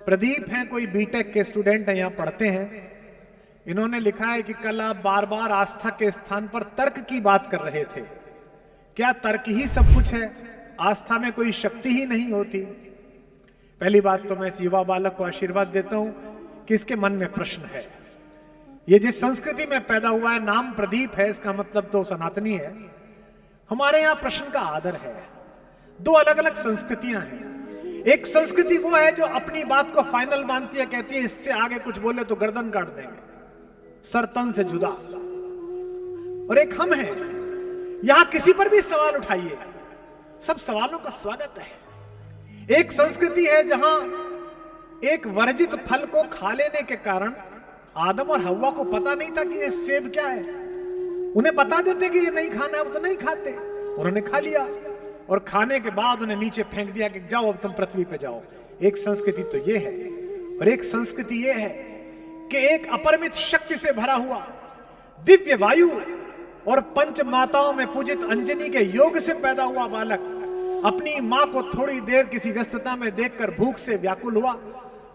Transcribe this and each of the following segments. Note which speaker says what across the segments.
Speaker 1: प्रदीप हैं, कोई बीटेक के स्टूडेंट हैं, यहां पढ़ते हैं। इन्होंने लिखा है कि कल आप बार बार आस्था के स्थान पर तर्क की बात कर रहे थे। क्या तर्क ही सब कुछ है? आस्था में कोई शक्ति ही नहीं होती? पहली बात तो मैं इस युवा बालक को आशीर्वाद देता हूं कि इसके मन में प्रश्न है। ये जिस संस्कृति में पैदा हुआ है, नाम प्रदीप है, इसका मतलब तो सनातनी है। हमारे यहां प्रश्न का आदर है। दो अलग अलग संस्कृतियां हैं। एक संस्कृति वो है जो अपनी बात को फाइनल मानती है, कहती है इससे आगे कुछ बोले तो गर्दन काट देंगे, सर तन से जुदा। और एक हम हैं, यहां किसी पर भी सवाल उठाइए, सब सवालों का स्वागत है। एक संस्कृति है जहां एक वर्जित फल को खा लेने के कारण आदम और हव्वा को पता नहीं था कि ये सेब क्या है। उन्हें बता देते कि ये नहीं खाना है, वो तो नहीं खाते, उन्होंने खा लिया और खाने के बाद उन्हें नीचे फेंक दिया कि जाओ अब तुम पृथ्वी पे जाओ। एक संस्कृति तो ये है। और एक संस्कृति ये है कि एक अपरिमित शक्ति से भरा हुआ दिव्य वायु और पंच माताओं में पूजित अंजनी के योग से पैदा हुआ बालक अपनी मां को थोड़ी देर किसी व्यस्तता में देखकर भूख से व्याकुल हुआ,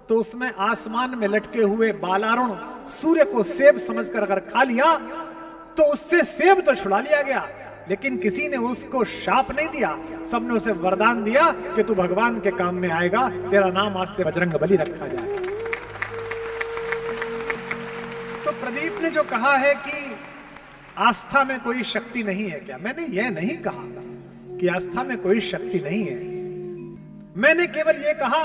Speaker 1: तो उसमें आसमान में लटके हुए बालारुण सूर्य को सेब समझकर अगर खा लिया तो उससे सेब तो छुड़ा लिया गया, लेकिन किसी ने उसको शाप नहीं दिया, सबने उसे वरदान दिया कि तू भगवान के काम में आएगा, तेरा नाम आज से बजरंग बली रखा जाए। तो प्रदीप ने जो कहा है कि आस्था में कोई शक्ति नहीं है, क्या मैंने यह नहीं कहा कि आस्था में कोई शक्ति नहीं है। मैंने केवल यह कहा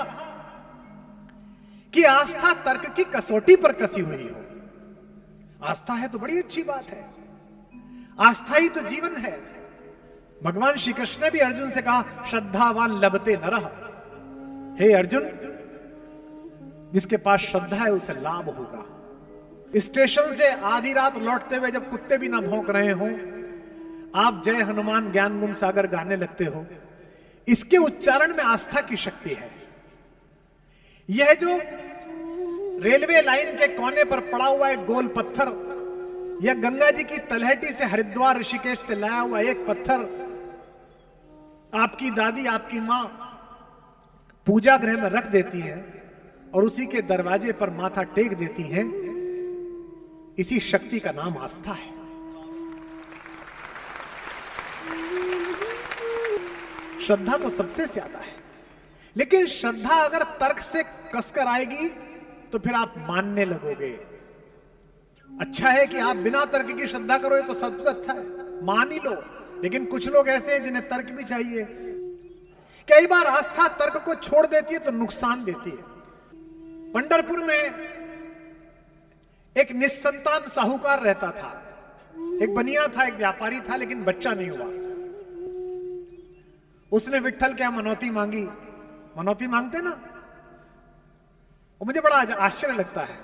Speaker 1: कि आस्था तर्क की कसौटी पर कसी हुई हो। आस्था है तो बड़ी अच्छी बात है, आस्था ही तो जीवन है। भगवान श्री कृष्ण ने भी अर्जुन से कहा श्रद्धावान लभते नरः। हे अर्जुन, जिसके पास श्रद्धा है उसे लाभ होगा। स्टेशन से आधी रात लौटते हुए जब कुत्ते भी ना भौंक रहे हो, आप जय हनुमान ज्ञान गुण सागर गाने लगते हो, इसके उच्चारण में आस्था की शक्ति है। यह जो रेलवे लाइन के कोने पर पड़ा हुआ एक गोल पत्थर, यह गंगा जी की तलहटी से हरिद्वार ऋषिकेश से लाया हुआ एक पत्थर आपकी दादी, आपकी मां पूजा गृह में रख देती है और उसी के दरवाजे पर माथा टेक देती हैं। इसी शक्ति का नाम आस्था है। श्रद्धा तो सबसे ज्यादा है, लेकिन श्रद्धा अगर तर्क से कसकर आएगी तो फिर आप मानने लगोगे। अच्छा है कि आप बिना तर्क की श्रद्धा करो, तो सबसे अच्छा है, मान ही लो। लेकिन कुछ लोग ऐसे हैं जिन्हें तर्क भी चाहिए। कई बार आस्था तर्क को छोड़ देती है तो नुकसान देती है। पंढरपुर में एक निस्संतान साहूकार रहता था। एक बनिया था, एक व्यापारी था, लेकिन बच्चा नहीं हुआ। उसने विट्ठल क्या मनौती मांगी। मनौती मांगते ना, और मुझे बड़ा आश्चर्य लगता है।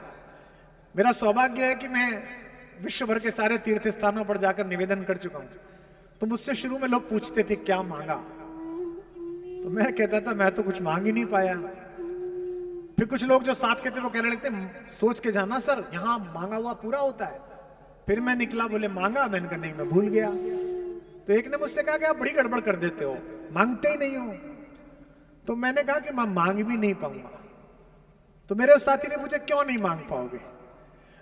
Speaker 1: मेरा सौभाग्य है कि मैं विश्व भर के सारे तीर्थ स्थानों पर जाकर निवेदन कर चुका हूं। तो मुझसे शुरू में लोग पूछते थे क्या मांगा, तो मैं कहता था मैं तो कुछ मांग ही नहीं पाया। फिर कुछ लोग जो साथ के थे वो कहने लगते सोच के जाना सर, यहां मांगा हुआ पूरा होता है। फिर मैं निकला, बोले मांगा, मैंने कहा नहीं मैं भूल गया। तो एक ने मुझसे कहा कि आप बड़ी गड़बड़ कर देते हो, मांगते ही नहीं हो। तो मैंने कहा कि मैं मांग भी नहीं पाऊंगा। तो मेरे उस साथी ने मुझे क्यों नहीं मांग पाओगे।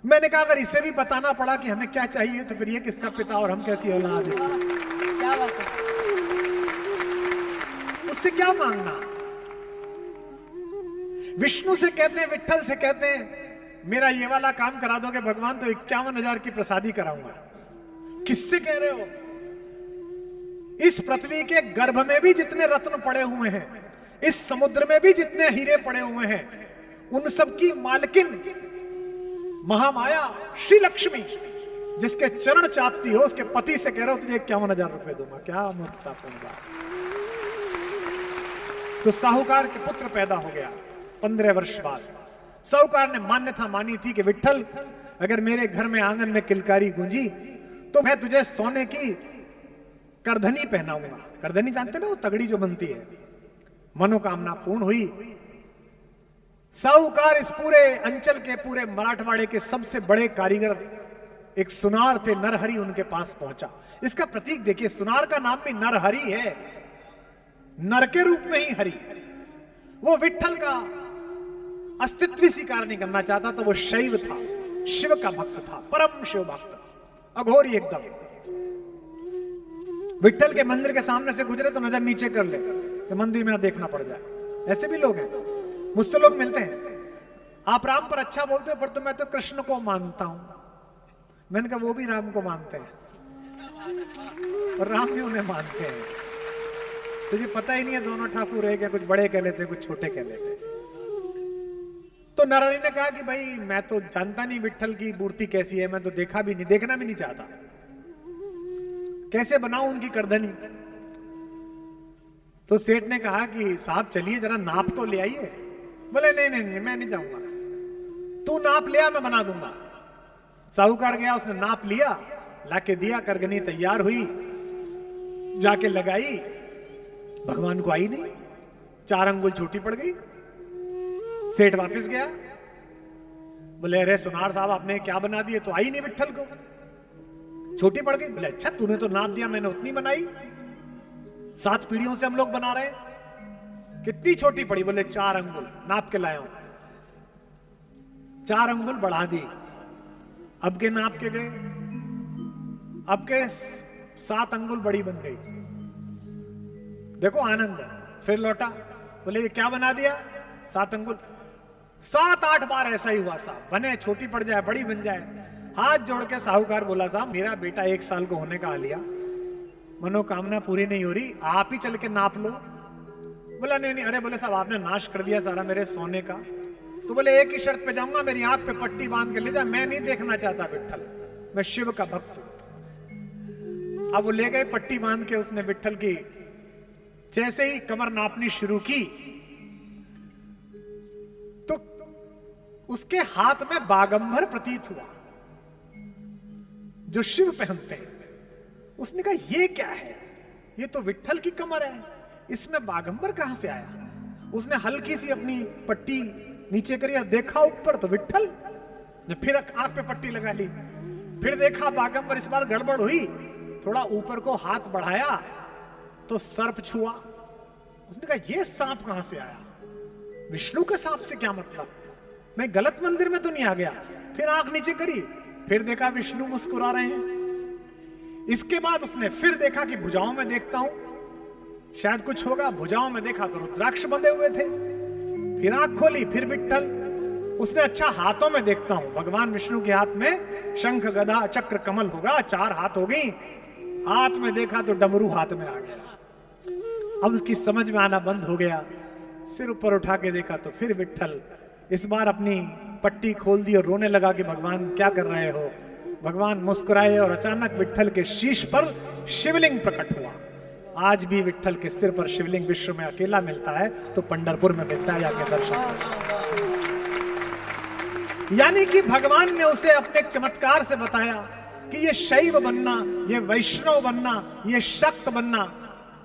Speaker 1: मैंने कहा अगर इसे भी बताना पड़ा कि हमें क्या चाहिए तो फिर ये किसका पिता और हम कैसी औलाद। क्या बात है, उससे क्या मांगना। विष्णु से कहते हैं, विट्ठल से कहते हैं मेरा ये वाला काम करा दोगे भगवान तो 51,000 की प्रसादी कराऊंगा। किससे कह रहे हो। इस पृथ्वी के गर्भ में भी जितने रत्न पड़े हुए हैं, इस समुद्र में भी जितने हीरे पड़े हुए हैं, उन सब की मालकिन महामाया श्री लक्ष्मी, जिसके चरण चापती हो, उसके पति से कह रहे हो तुझे 51,000 रुपए दूंगा। क्या मूर्खतापूर्ण बात। तो साहूकार के पुत्र पैदा हो गया 15 वर्ष बाद। साहूकार ने मान्यता मानी थी कि विट्ठल अगर मेरे घर में आंगन में किलकारी गूंजी तो मैं तुझे सोने की करधनी पहनाऊंगा। करधनी जानते ना, वो तगड़ी जो बनती है। मनोकामना पूर्ण हुई। साहूकार इस पूरे अंचल के, पूरे मराठवाड़े के सबसे बड़े कारीगर एक सुनार थे, नरहरि, उनके पास पहुंचा। इसका प्रतीक देखिए, सुनार का नाम भी नरहरि है, नर के रूप में ही हरि। वो विट्ठल का अस्तित्व स्वीकार नहीं करना चाहता, तो वो शैव था, शिव का भक्त था, परम शिव भक्त, अघोरी एकदम। विट्ठल के मंदिर के सामने से गुजरे तो नजर नीचे कर ले तो मंदिर में ना देखना पड़ जाए। ऐसे भी लोग हैं, मुझसे लोग मिलते हैं, आप राम पर अच्छा बोलते हो पर तो मैं तो कृष्ण को मानता हूं। मैंने कहा वो भी राम को मानते हैं और राम भी उन्हें मानते हैं, तुझे पता ही नहीं है दोनों ठाकुर है क्या, कुछ बड़े कह लेते कुछ छोटे कह लेते। तो नारायण ने कहा कि भाई मैं तो जानता नहीं विट्ठल की मूर्ति कैसी है, मैं तो देखा भी नहीं, देखना भी नहीं चाहता, कैसे बनाऊं उनकी करधनी। तो सेठ ने कहा कि साहब चलिए जरा नाप तो ले आइए। बोले नहीं नहीं नहीं मैं नहीं जाऊंगा, तू नाप लिया मैं बना दूंगा। साहूकार गया, उसने नाप लिया, लाके दिया, करगनी तैयार हुई, जाके लगाई, भगवान को आई नहीं, 4 अंगुल छोटी पड़ गई। सेठ वापस गया, बोले अरे सुनार साहब आपने क्या बना दिए, तो आई नहीं विट्ठल को, छोटी पड़ गई। बोले अच्छा तूने तो नाप दिया, मैंने उतनी बनाई, 7 पीढ़ियों से हम लोग बना रहे हैं, कितनी छोटी पड़ी। बोले 4 अंगुल नाप के लाया हूं, 4 अंगुल बढ़ा दी। अब के नाप के गए, अब के 7 अंगुल बड़ी बन गई। देखो आनंद, फिर लौटा, बोले ये क्या बना दिया, 7 अंगुल। 7-8 बार ऐसा ही हुआ साहब, बने छोटी पड़ जाए बड़ी बन जाए। हाथ जोड़ के साहूकार बोला साहब मेरा बेटा 1 साल को होने का आ लिया, मनोकामना पूरी नहीं हो रही, आप ही चल के नाप लो। बोला नहीं नहीं, अरे बोले साहब आपने नाश कर दिया सारा मेरे सोने का। तो बोले एक ही शर्त पे जाऊंगा, मेरी आंख पे पट्टी बांध के ले जा, मैं नहीं देखना चाहता विट्ठल, मैं शिव का भक्त हूं। अब वो ले गए पट्टी बांध के, उसने विट्ठल की जैसे ही कमर नापनी शुरू की तो उसके हाथ में बागंबर प्रतीत हुआ जो शिव पहनते हैं। उसने कहा ये क्या है, ये तो विट्ठल की कमर है, इसमें बागंबर कहां से आया। उसने हल्की सी अपनी पट्टी नीचे करी और देखा ऊपर तो विट्ठल ने, फिर आंख पे पट्टी लगा ली, फिर देखा बागंबर। इस बार गड़बड़ हुई, थोड़ा ऊपर को हाथ बढ़ाया तो सर्प छुआ। उसने कहा ये सांप कहां से आया, विष्णु के सांप से क्या मतलब, मैं गलत मंदिर में तो नहीं आ गया। फिर आंख नीचे करी, फिर देखा विष्णु मुस्कुरा रहे हैं। इसके बाद उसने फिर देखा कि भुजाओं में देखता हूं शायद कुछ होगा, भुजाओं में देखा तो रुद्राक्ष बंधे हुए थे। फिर आंख खोली, फिर विट्ठल। उसने अच्छा हाथों में देखता हूं, भगवान विष्णु के हाथ में शंख गदा चक्र कमल होगा, 4 हाथ हो गई। हाथ में देखा तो डमरू हाथ में आ गया। अब उसकी समझ में आना बंद हो गया। सिर ऊपर उठा के देखा तो फिर विट्ठल। इस बार अपनी पट्टी खोल दी और रोने लगा कि भगवान क्या कर रहे हो। भगवान मुस्कुराए और अचानक विट्ठल के शीश पर शिवलिंग प्रकट हुआ। आज भी विट्ठल के सिर पर शिवलिंग विश्व में अकेला मिलता है, तो पंढरपुर में मिलता है, जाके दर्शन। यानी कि भगवान ने उसे अपने चमत्कार से बताया कि ये शैव बनना, ये वैष्णव बनना, ये शक्त बनना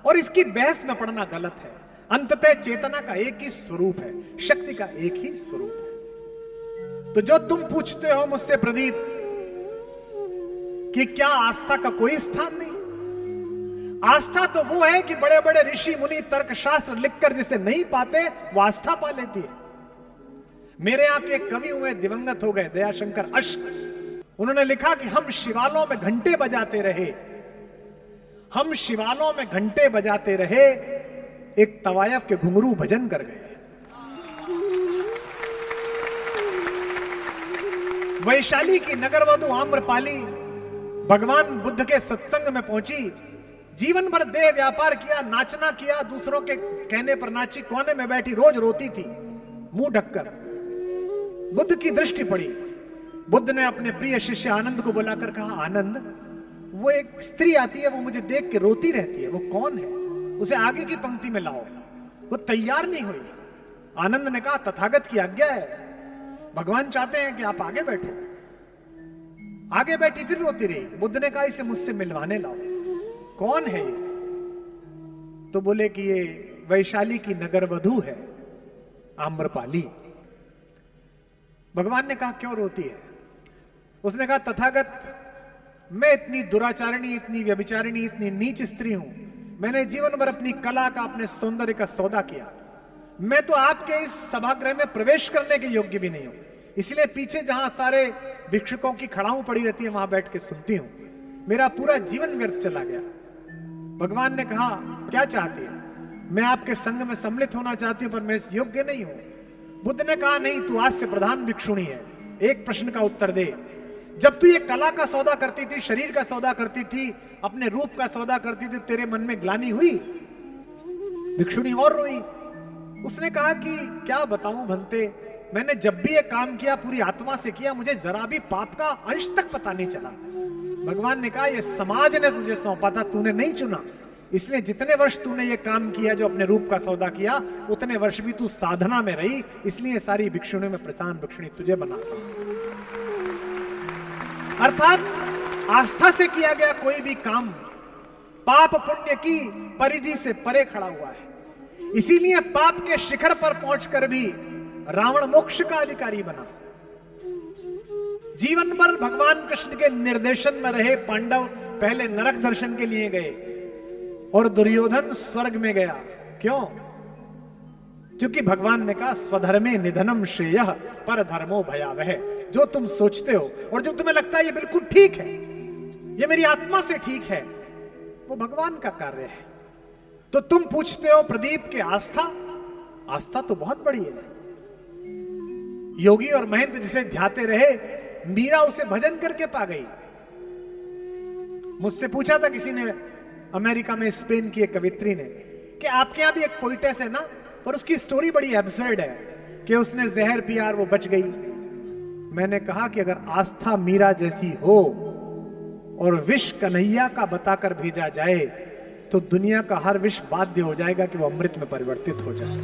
Speaker 1: और इसकी बहस में पड़ना गलत है। अंततः चेतना का एक ही स्वरूप है, शक्ति का एक ही स्वरूप है। तो जो तुम पूछते हो मुझसे प्रदीप कि क्या आस्था का कोई स्थान नहीं, आस्था तो वो है कि बड़े बड़े ऋषि मुनि तर्कशास्त्र लिखकर जिसे नहीं पाते वो आस्था पा लेती है। मेरे यहां के कवि हुए, दिवंगत हो गए, दयाशंकर अश्क। उन्होंने लिखा कि हम शिवालों में घंटे बजाते रहे, हम शिवालों में घंटे बजाते रहे, एक तवायफ के घुंघरू भजन कर गए। वैशाली की नगरवधु आम्रपाली भगवान बुद्ध के सत्संग में पहुंची, जीवन भर देह व्यापार किया, नाचना किया, दूसरों के कहने पर नाची, कोने में बैठी रोज रोती थी मुंह ढककर। बुद्ध की दृष्टि पड़ी, बुद्ध ने अपने प्रिय शिष्य आनंद को बुलाकर कहा, आनंद वो एक स्त्री आती है, वो मुझे देख के रोती रहती है, वो कौन है, उसे आगे की पंक्ति में लाओ। वो तैयार नहीं हुई। आनंद ने कहा तथागत की आज्ञा है, भगवान चाहते हैं कि आप आगे बैठो। आगे बैठी, फिर रोती रही। बुद्ध ने कहा इसे मुझसे मिलवाने लाओ। कौन है ये? तो बोले कि ये वैशाली की नगरवधु है आम्रपाली। भगवान ने कहा क्यों रोती है? उसने कहा तथागत मैं इतनी दुराचारिणी, इतनी व्यभिचारिणी, इतनी नीच स्त्री हूं, मैंने जीवन भर अपनी कला का, अपने सौंदर्य का सौदा किया, मैं तो आपके इस सभागृह में प्रवेश करने के योग्य भी नहीं हूं, इसलिए पीछे जहां सारे भिक्षुकों की खड़ाऊ पड़ी रहती है वहां बैठ के सुनती हूं। मेरा पूरा जीवन व्यर्थ चला गया। भगवान ने कहा, क्या चाहती है? मैं आपके संग में सम्मिलित होना चाहती हूं, पर मैं इस योग्य नहीं हूं। बुद्ध ने कहा, नहीं, तू आज से प्रधान भिक्षुणी है। एक प्रश्न का उत्तर दे। जब तू ये कला का सौदा करती थी, शरीर का सौदा करती थी, अपने रूप का सौदा करती थी, तेरे मन में ग्लानि हुई? भिक्षुणी और रोई। उसने कहा कि क्या बताऊं भंते, मैंने जब भी ये काम किया पूरी आत्मा से किया, मुझे जरा भी पाप का अंश तक पता नहीं चला। भगवान ने कहा, ये समाज ने तुझे सौंपा था, तूने नहीं चुना। इसलिए जितने वर्ष तूने ये काम किया, जो अपने रूप का सौदा किया, उतने वर्ष भी तू साधना में रही। इसलिए सारी भिक्षुणी में प्रधान भिक्षुणी तुझे बनाता हूं। अर्थात आस्था से किया गया कोई भी काम पाप पुण्य की परिधि से परे खड़ा हुआ है। इसीलिए पाप के शिखर पर पहुंचकर भी रावण मोक्ष का अधिकारी बना। जीवन भर भगवान कृष्ण के निर्देशन में रहे पांडव पहले नरक दर्शन के लिए गए और दुर्योधन स्वर्ग में गया। क्यों? क्योंकि भगवान ने कहा, स्वधर्मे निधनम श्रेयः पर धर्मो भयावह। जो तुम सोचते हो और जो तुम्हें लगता है ये बिल्कुल ठीक है, ये मेरी आत्मा से ठीक है, वो भगवान का कार्य है। तो तुम पूछते हो प्रदीप के आस्था तो बहुत बड़ी है। योगी और महंत जिसे ध्याते रहे, मीरा उसे भजन करके पा गई। मुझसे पूछा था किसी ने अमेरिका में, स्पेन की एक कवित्री ने, कि आपके यहां भी एक पोइटेस है ना, पर उसकी स्टोरी बड़ी एब्सर्ड है कि उसने जहर पिया और वो बच गई। मैंने कहा कि अगर आस्था मीरा जैसी हो और विष कन्हैया का बताकर भेजा जाए, तो दुनिया का हर विष बाध्य हो जाएगा कि वो अमृत में परिवर्तित हो जाए।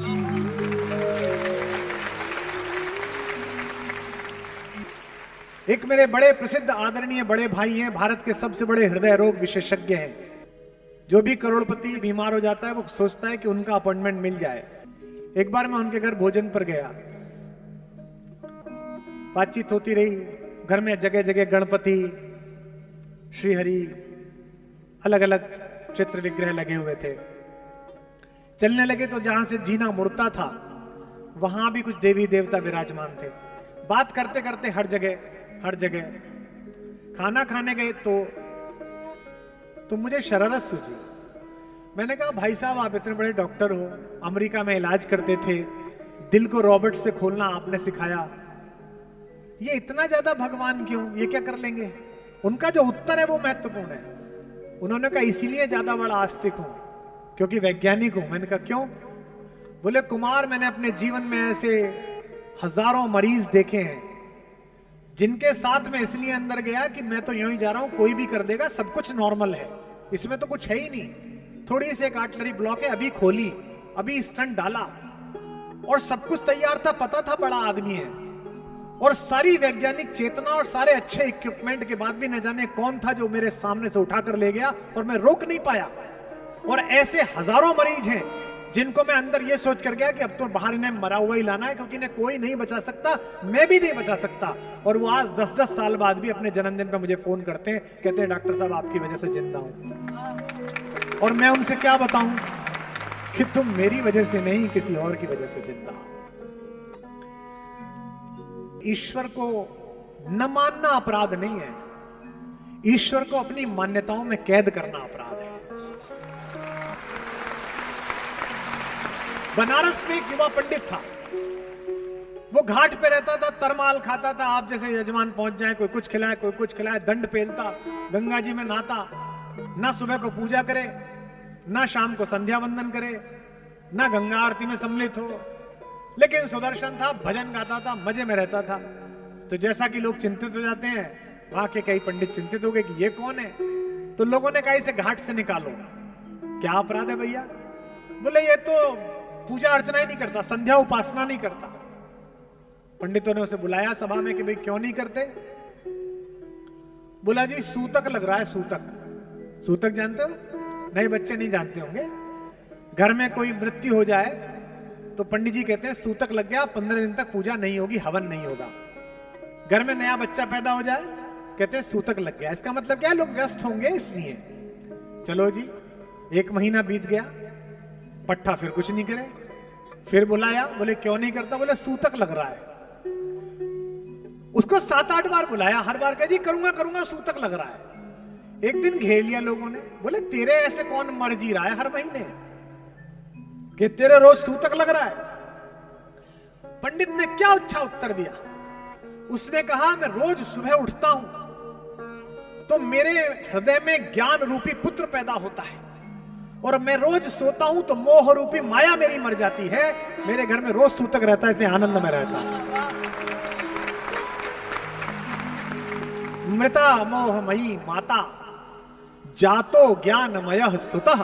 Speaker 1: एक मेरे बड़े प्रसिद्ध आदरणीय बड़े भाई हैं, भारत के सबसे बड़े हृदय रोग विशेषज्ञ हैं। जो भी करोड़पति बीमार हो जाता है वो सोचता है कि उनका अपॉइंटमेंट मिल जाए। एक बार मैं उनके घर भोजन पर गया, बातचीत होती रही। घर में जगह जगह गणपति, श्रीहरि, अलग अलग चित्र विग्रह लगे हुए थे। चलने लगे तो जहां से जीना मुड़ता था वहां भी कुछ देवी देवता विराजमान थे। बात करते करते हर जगह खाना खाने गए तो मुझे शरारत सूझी। मैंने कहा, भाई साहब, आप इतने बड़े डॉक्टर हो, अमेरिका में इलाज करते थे, दिल को रॉबर्ट से खोलना आपने सिखाया, ये इतना ज्यादा भगवान क्यों? ये क्या कर लेंगे? उनका जो उत्तर है वो महत्वपूर्ण है। उन्होंने कहा, इसीलिए ज्यादा बड़ा आस्तिक हूं क्योंकि वैज्ञानिक हूं। मैंने कहा, क्यों? बोले, कुमार, मैंने अपने जीवन में ऐसे हजारों मरीज देखे हैं जिनके साथ में इसलिए अंदर गया कि मैं तो यूं ही जा रहा हूं, कोई भी कर देगा, सब कुछ नॉर्मल है, इसमें तो कुछ है ही नहीं, थोड़ी सी एक आर्टलरी ब्लॉक है, अभी खोली, अभी स्टंट डाला और सब कुछ तैयार था, पता था बड़ा आदमी है। और सारी वैज्ञानिक चेतना और सारे अच्छे इक्विपमेंट के बाद भी न जाने कौन था जो मेरे सामने से उठाकर ले गया और मैं रोक नहीं पाया। और ऐसे हजारों मरीज हैं जिनको मैं अंदर ये सोच कर गया कि अब तो बाहर इन्हें मरा हुआ ही लाना है, क्योंकि इन्हें कोई नहीं बचा सकता, मैं भी नहीं बचा सकता। और वो आज 10-10 साल बाद भी अपने जन्मदिन पे मुझे फोन करते हैं, कहते हैं, डॉक्टर साहब, आपकी वजह से जिंदा हूं। और मैं उनसे क्या बताऊं कि तुम मेरी वजह से नहीं, किसी और की वजह से जिंदा हो। ईश्वर को न मानना अपराध नहीं है, ईश्वर को अपनी मान्यताओं में कैद करना अपराध है। बनारस में एक युवा पंडित था, वो घाट पे रहता था, तरमाल खाता था। आप जैसे यजमान पहुंच जाए, कोई कुछ खिलाए, कोई कुछ खिलाए, दंड पेलता, गंगा जी में नहाता, ना सुबह को पूजा करे, ना शाम को संध्या वंदन करे, ना गंगा आरती में सम्मिलित हो, लेकिन सुदर्शन था, भजन गाता था, मजे में रहता था। तो जैसा कि लोग चिंतित हो जाते हैं, वहां के कई पंडित चिंतित हो गए कि ये कौन है। तो लोगों ने कहा, इसे घाट से निकालो। क्या अपराध है भैया? बोले, ये तो पूजा अर्चना ही नहीं करता, संध्या उपासना नहीं करता। पंडितों ने उसे बुलाया सभा में कि भाई क्यों नहीं करते? बोला, जी सूतक लग रहा है। सूतक जानते हो? नए बच्चे नहीं जानते होंगे। घर में कोई मृत्यु हो जाए तो पंडित जी कहते हैं सूतक लग गया, 15 दिन तक पूजा नहीं होगी, हवन नहीं होगा। घर में नया बच्चा पैदा हो जाए, कहते हैं सूतक लग गया। इसका मतलब क्या है? लोग व्यस्त होंगे इसलिए। चलो जी, 1 महीना बीत गया, पट्टा फिर कुछ नहीं करे। फिर बुलाया, बोले क्यों नहीं करता, बोले सूतक लग रहा है। उसको 7-8 बार बुलाया, हर बार कह जी करूंगा करूंगा, सूतक लग रहा है। एक दिन घेर लिया लोगों ने, बोले तेरे ऐसे कौन मर जी रहा है हर महीने कि तेरे रोज सूतक लग रहा है। पंडित ने क्या अच्छा उत्तर दिया, उसने कहा मैं रोज सुबह उठता हूं तो मेरे हृदय में ज्ञान रूपी पुत्र पैदा होता है, और मैं रोज सोता हूं तो मोह रूपी माया मेरी मर जाती है। मेरे घर में रोज सूतक रहता है, इसलिए आनंद में रहता है। मृता मोहमयी माता जातो ज्ञानमय सुतः,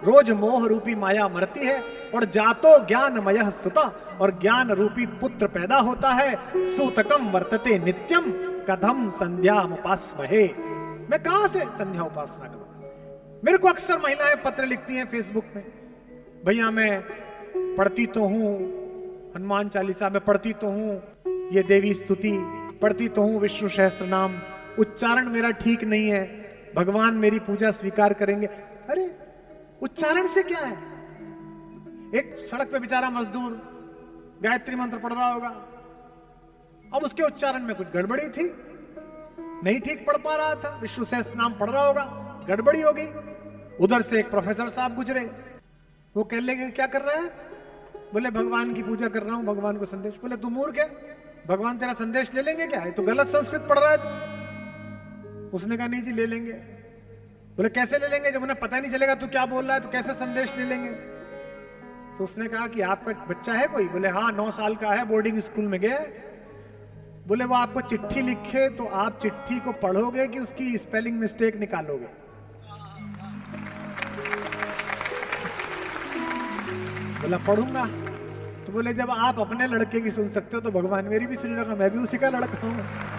Speaker 1: रोज मोह रूपी माया मरती है और जातो ज्ञानमय सुतः, और ज्ञान रूपी पुत्र पैदा होता है। सूतकम वर्तते नित्यम कथम संध्या उपासमहे, मैं कहां से संध्या उपासना करूं। मेरे को अक्सर महिलाएं पत्र लिखती हैं फेसबुक में, भैया मैं पढ़ती तो हूं हनुमान चालीसा, में पढ़ती तो हूं ये देवी स्तुति, पढ़ती तो हूं विष्णु सहस्त्र नाम, उच्चारण मेरा ठीक नहीं है, भगवान मेरी पूजा स्वीकार करेंगे। अरे उच्चारण से क्या है। एक सड़क पे बेचारा मजदूर गायत्री मंत्र पढ़ रहा होगा, अब उसके उच्चारण में कुछ गड़बड़ी थी, नहीं ठीक पढ़ पा रहा था, विष्णु सहस्त्र नाम पढ़ रहा होगा, गड़बड़ी हो गई। उधर से एक प्रोफेसर साहब गुजरे, वो कह लेंगे क्या कर रहा है, बोले भगवान की पूजा कर रहा हूं, भगवान को संदेश। बोले तू मूर्ख है, भगवान तेरा संदेश ले लेंगे क्या, तो गलत संस्कृत पढ़ रहा है तू। उसने कहा नहीं जी ले लेंगे। बोले कैसे ले लेंगे, जब उन्हें पता ही नहीं चलेगा तू क्या बोल रहा है तो कैसे संदेश ले लेंगे। तो उसने कहा कि आपका बच्चा है कोई, बोले हाँ 9 साल का है, बोर्डिंग स्कूल में गया है। बोले वो आपको चिट्ठी लिखे तो आप चिट्ठी को पढ़ोगे कि उसकी स्पेलिंग मिस्टेक निकालोगे। बोला पढ़ूंगा। तो बोले जब आप अपने लड़के की सुन सकते हो तो भगवान मेरी भी सुन रखा, मैं भी उसी का लड़का हूं।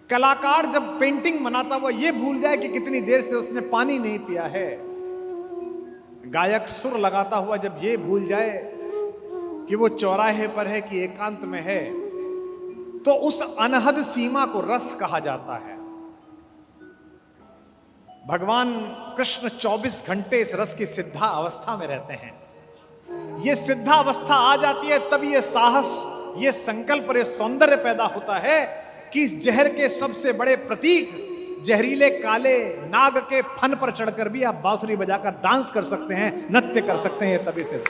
Speaker 1: कलाकार जब पेंटिंग बनाता वो ये भूल जाए कि कितनी देर से उसने पानी नहीं पिया है। गायक सुर लगाता हुआ जब ये भूल जाए कि वो चौराहे पर है कि एकांत में है, तो उस अनहद सीमा को रस कहा जाता है। भगवान कृष्ण 24 घंटे इस रस की सिद्धा अवस्था में रहते हैं। ये सिद्धा अवस्था आ जाती है तब ये साहस, ये संकल्प और ये सौंदर्य पैदा होता है कि इस जहर के सबसे बड़े प्रतीक जहरीले काले नाग के फन पर चढ़कर भी आप बांसुरी बजाकर डांस कर सकते हैं, नृत्य कर सकते हैं। तभी से